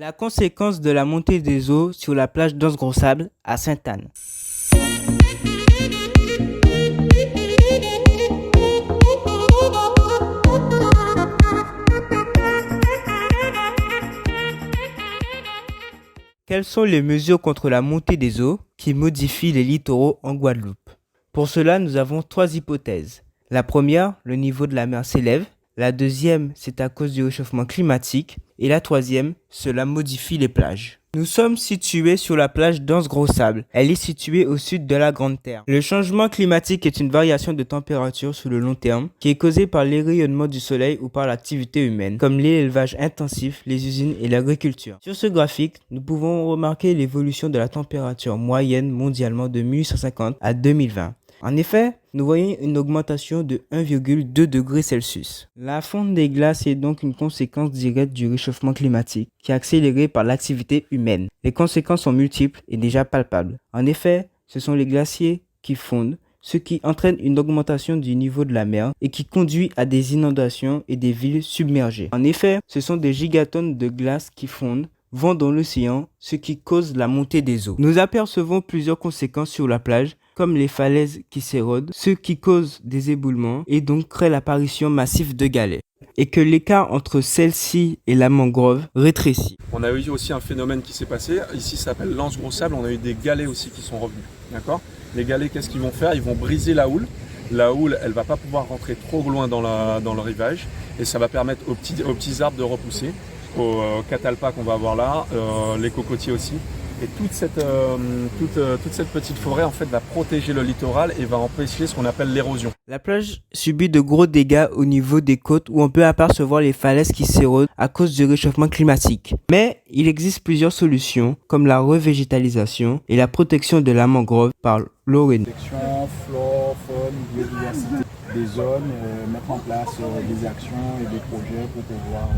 La conséquence de la montée des eaux sur la plage d'Anse-Gros-Sable à Sainte-Anne. Quelles sont les mesures contre la montée des eaux qui modifient les littoraux en Guadeloupe? Pour cela, nous avons trois hypothèses. La première, le niveau de la mer s'élève. La deuxième, c'est à cause du réchauffement climatique. Et la troisième, cela modifie les plages. Nous sommes situés sur la plage d'Anse-Gros-Sable. Elle est située au sud de la Grande Terre. Le changement climatique est une variation de température sur le long terme qui est causée par les rayonnements du soleil ou par l'activité humaine, comme l'élevage intensif, les usines et l'agriculture. Sur ce graphique, nous pouvons remarquer l'évolution de la température moyenne mondialement de 1850 à 2020. En effet, nous voyons une augmentation de 1,2 degrés Celsius. La fonte des glaces est donc une conséquence directe du réchauffement climatique qui est accéléré par l'activité humaine. Les conséquences sont multiples et déjà palpables. En effet, ce sont les glaciers qui fondent, ce qui entraîne une augmentation du niveau de la mer et qui conduit à des inondations et des villes submergées. En effet, ce sont des gigatonnes de glace qui fondent, vont dans l'océan, ce qui cause la montée des eaux. Nous apercevons plusieurs conséquences sur la plage, comme les falaises qui s'érodent, ce qui cause des éboulements et donc crée l'apparition massive de galets, et que l'écart entre celle-ci et la mangrove rétrécit. On a eu aussi un phénomène qui s'est passé, ici ça s'appelle l'Anse-Gros-Sable, on a eu des galets aussi qui sont revenus, d'accord? Les galets, qu'est-ce qu'ils vont faire? Ils vont briser la houle. La houle, elle va pas pouvoir rentrer trop loin dans le rivage, et ça va permettre aux petits arbres de repousser, aux catalpas qu'on va avoir là, les cocotiers aussi. Et toute cette petite forêt en fait va protéger le littoral et va empêcher ce qu'on appelle l'érosion. La plage subit de gros dégâts au niveau des côtes où on peut apercevoir les falaises qui s'érodent à cause du réchauffement climatique. Mais il existe plusieurs solutions comme la revégétalisation et la protection de la mangrove par l'ONU. Protection, flore, faune, biodiversité des zones, mettre en place des actions et des projets pour pouvoir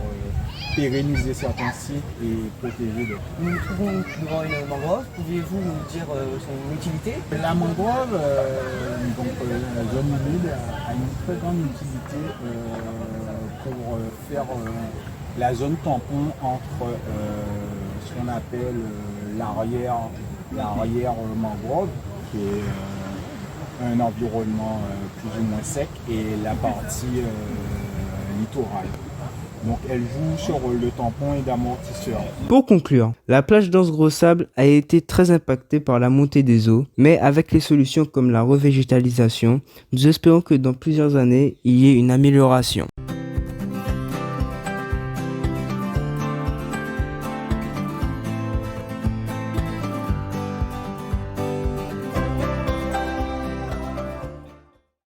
pérenniser certains sites et protéger d'autres. Nous nous trouvons devant une mangrove. Pouviez-vous nous dire son utilité? La mangrove, la zone humide, a une très grande utilité pour faire la zone tampon entre ce qu'on appelle l'arrière mangrove, qui est un environnement plus ou moins sec, et la partie littorale. Donc elle joue ce rôle de tampon et d'amortisseur. Pour conclure, la plage d'Anse-Gros-Sable a été très impactée par la montée des eaux, mais avec les solutions comme la revégétalisation, nous espérons que dans plusieurs années, il y ait une amélioration.